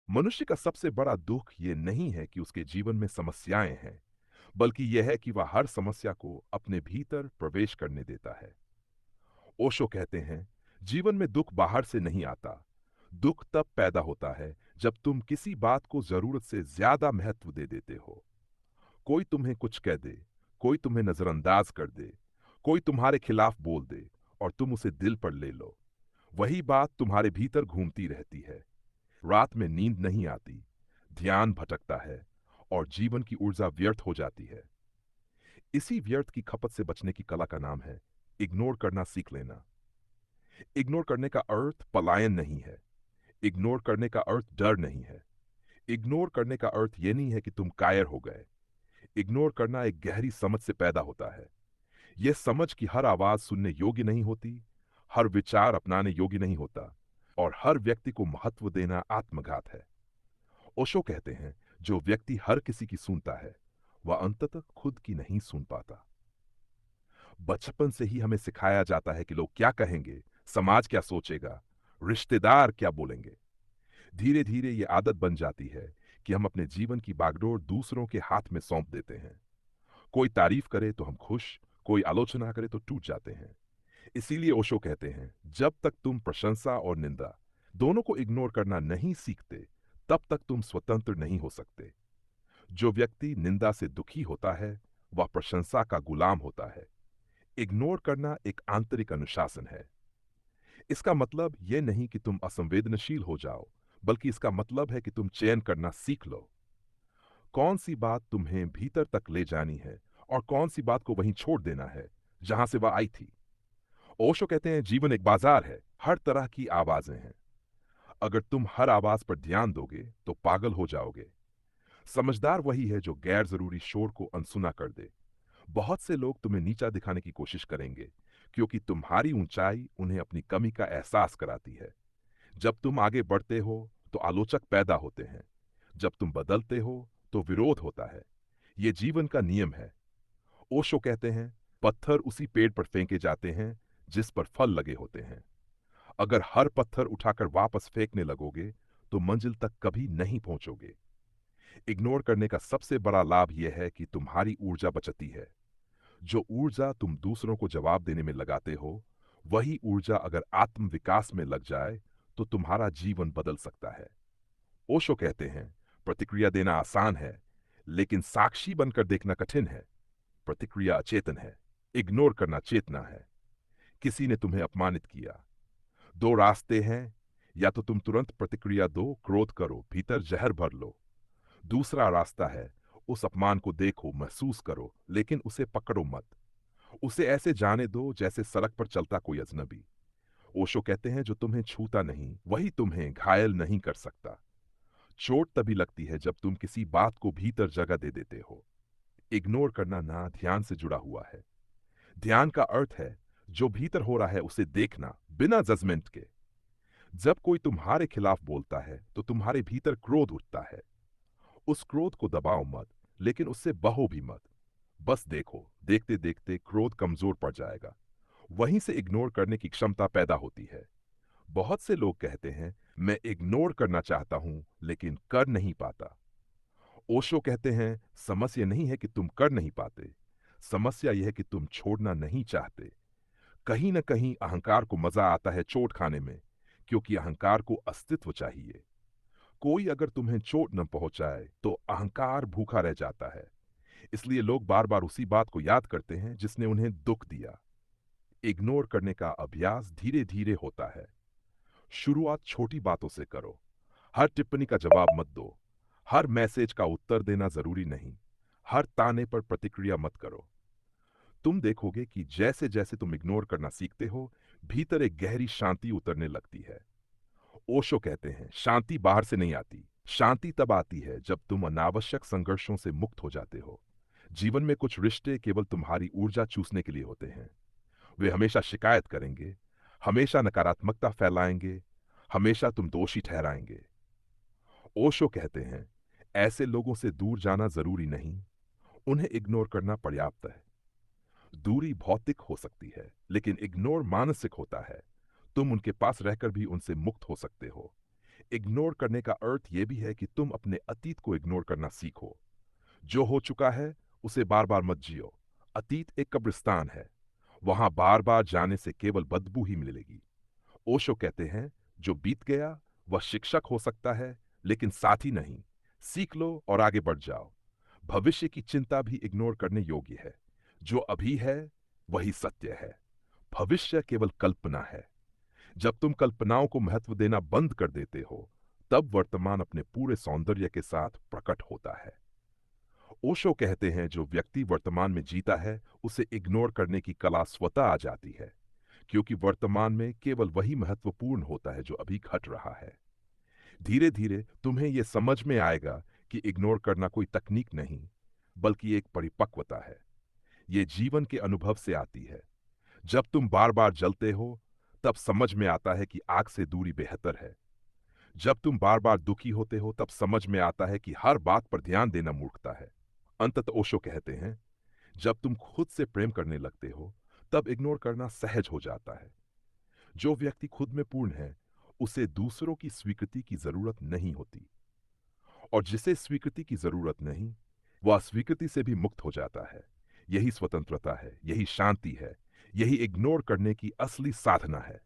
मनुष्य का सबसे बड़ा दुख ये नहीं है कि उसके जीवन में समस्याएं हैं, बल्कि यह है कि वह हर समस्या को अपने भीतर प्रवेश करने देता है। ओशो कहते हैं, जीवन में दुख बाहर से नहीं आता। दुख तब पैदा होता है जब तुम किसी बात को जरूरत से ज्यादा महत्व दे देते हो। कोई तुम्हें कुछ कह दे, कोई तुम्हें नजरअंदाज कर दे, कोई तुम्हारे खिलाफ बोल दे और तुम उसे दिल पर ले लो। वही बात तुम्हारे भीतर घूमती रहती है। रात में नींद नहीं आती, ध्यान भटकता है और जीवन की ऊर्जा व्यर्थ हो जाती है। इसी व्यर्थ की खपत से बचने की कला का नाम है इग्नोर करना सीख लेना। इग्नोर करने का अर्थ पलायन नहीं है। इग्नोर करने का अर्थ डर नहीं है। इग्नोर करने का अर्थ यह नहीं है कि तुम कायर हो गए। इग्नोर करना एक गहरी समझ से पैदा होता है। यह समझ कि हर आवाज सुनने योग्य नहीं होती, हर विचार अपनाने योग्य नहीं होता और हर व्यक्ति को महत्व देना आत्मघात है। ओशो कहते हैं, जो व्यक्ति हर किसी की सुनता है वह अंततः खुद की नहीं सुन पाता। बचपन से ही हमें सिखाया जाता है कि लोग क्या कहेंगे, समाज क्या सोचेगा, रिश्तेदार क्या बोलेंगे। धीरे धीरे ये आदत बन जाती है कि हम अपने जीवन की बागडोर दूसरों के हाथ में सौंप देते हैं। कोई तारीफ करे तो हम खुश, कोई आलोचना करे तो टूट जाते हैं। इसीलिए ओशो कहते हैं, जब तक तुम प्रशंसा और निंदा दोनों को इग्नोर करना नहीं सीखते, तब तक तुम स्वतंत्र नहीं हो सकते। जो व्यक्ति निंदा से दुखी होता है वह प्रशंसा का गुलाम होता है। इग्नोर करना एक आंतरिक अनुशासन है। इसका मतलब यह नहीं कि तुम असंवेदनशील हो जाओ, बल्कि इसका मतलब है कि तुम चयन करना सीख लो। कौन सी बात तुम्हें भीतर तक ले जानी है और कौन सी बात को वहीं छोड़ देना है जहां से वह आई थी। ओशो कहते हैं, जीवन एक बाजार है, हर तरह की आवाजें हैं। अगर तुम हर आवाज पर ध्यान दोगे तो पागल हो जाओगे। समझदार वही है जो गैर जरूरी शोर को अनसुना कर दे। बहुत से लोग तुम्हें नीचा दिखाने की कोशिश करेंगे, क्योंकि तुम्हारी ऊंचाई उन्हें अपनी कमी का एहसास कराती है। जब तुम आगे बढ़ते हो तो आलोचक पैदा होते हैं। जब तुम बदलते हो तो विरोध होता है। ये जीवन का नियम है। ओशो कहते हैं, पत्थर उसी पेड़ पर फेंके जाते हैं जिस पर फल लगे होते हैं। अगर हर पत्थर उठाकर वापस फेंकने लगोगे तो मंजिल तक कभी नहीं पहुंचोगे। इग्नोर करने का सबसे बड़ा लाभ यह है कि तुम्हारी ऊर्जा बचती है। जो ऊर्जा तुम दूसरों को जवाब देने में लगाते हो, वही ऊर्जा अगर आत्म विकास में लग जाए तो तुम्हारा जीवन बदल सकता है। ओशो कहते हैं, प्रतिक्रिया देना आसान है, लेकिन साक्षी बनकर देखना कठिन है। प्रतिक्रिया अचेतन है, इग्नोर करना चेतना है। किसी ने तुम्हें अपमानित किया, दो रास्ते हैं। या तो तुम तुरंत प्रतिक्रिया दो, क्रोध करो, भीतर जहर भर लो। दूसरा रास्ता है, उस अपमान को देखो, महसूस करो, लेकिन उसे पकड़ो मत। उसे ऐसे जाने दो जैसे सड़क पर चलता कोई अजनबी। ओशो कहते हैं, जो तुम्हें छूता नहीं वही तुम्हें घायल नहीं कर सकता। चोट तभी लगती है जब तुम किसी बात को भीतर जगह दे देते हो। इग्नोर करना ना ध्यान से जुड़ा हुआ है। ध्यान का अर्थ है जो भीतर हो रहा है उसे देखना, बिना जजमेंट के। जब कोई तुम्हारे खिलाफ बोलता है तो तुम्हारे भीतर क्रोध उठता है। उस क्रोध को दबाओ मत, लेकिन उससे बहो भी मत। बस देखो, देखते देखते क्रोध कमजोर पड़ जाएगा। वहीं से इग्नोर करने की क्षमता पैदा होती है। बहुत से लोग कहते हैं, मैं इग्नोर करना चाहता हूं लेकिन कर नहीं पाता। ओशो कहते हैं, समस्या नहीं है कि तुम कर नहीं पाते, समस्या यह है कि तुम छोड़ना नहीं चाहते। कहीं न कहीं अहंकार को मजा आता है चोट खाने में, क्योंकि अहंकार को अस्तित्व चाहिए। कोई अगर तुम्हें चोट न पहुंचाए तो अहंकार भूखा रह जाता है। इसलिए लोग बार बार उसी बात को याद करते हैं जिसने उन्हें दुख दिया। इग्नोर करने का अभ्यास धीरे धीरे होता है। शुरुआत छोटी बातों से करो। हर टिप्पणी का जवाब मत दो। हर मैसेज का उत्तर देना जरूरी नहीं। हर ताने पर प्रतिक्रिया मत करो। तुम देखोगे कि जैसे जैसे तुम इग्नोर करना सीखते हो, भीतर एक गहरी शांति उतरने लगती है। ओशो कहते हैं, शांति बाहर से नहीं आती। शांति तब आती है जब तुम अनावश्यक संघर्षों से मुक्त हो जाते हो। जीवन में कुछ रिश्ते केवल तुम्हारी ऊर्जा चूसने के लिए होते हैं। वे हमेशा शिकायत करेंगे, हमेशा नकारात्मकता फैलाएंगे, हमेशा तुम दोषी ठहराएंगे। ओशो कहते हैं, ऐसे लोगों से दूर जाना जरूरी नहीं, उन्हें इग्नोर करना पर्याप्त है। दूरी भौतिक हो सकती है, लेकिन इग्नोर मानसिक होता है। तुम उनके पास रहकर भी उनसे मुक्त हो सकते हो। इग्नोर करने का अर्थ यह भी है कि तुम अपने अतीत को इग्नोर करना सीखो। जो हो चुका है उसे बार बार मत जियो। अतीत एक कब्रिस्तान है, वहां बार बार जाने से केवल बदबू ही मिलेगी। ओशो कहते हैं, जो बीत गया वह शिक्षक हो सकता है, लेकिन साथी नहीं। सीख लो और आगे बढ़ जाओ। भविष्य की चिंता भी इग्नोर करने योग्य है। जो अभी है वही सत्य है। भविष्य केवल कल्पना है। जब तुम कल्पनाओं को महत्व देना बंद कर देते हो, तब वर्तमान अपने पूरे सौंदर्य के साथ प्रकट होता है। ओशो कहते हैं, जो व्यक्ति वर्तमान में जीता है उसे इग्नोर करने की कला स्वतः आ जाती है, क्योंकि वर्तमान में केवल वही महत्वपूर्ण होता है जो अभी घट रहा है। धीरे धीरे तुम्हें यह समझ में आएगा कि इग्नोर करना कोई तकनीक नहीं, बल्कि एक परिपक्वता है। यह जीवन के अनुभव से आती है। जब तुम बार बार जलते हो, तब समझ में आता है कि आग से दूरी बेहतर है। जब तुम बार बार दुखी होते हो, तब समझ में आता है कि हर बात पर ध्यान देना मूर्खता है। अंततः ओशो कहते हैं, जब तुम खुद से प्रेम करने लगते हो, तब इग्नोर करना सहज हो जाता है। जो व्यक्ति खुद में पूर्ण है, उसे दूसरों की स्वीकृति की जरूरत नहीं होती, और जिसे स्वीकृति की जरूरत नहीं, वह अस्वीकृति से भी मुक्त हो जाता है। यही स्वतंत्रता है, यही शांति है, यही इग्नोर करने की असली साधना है।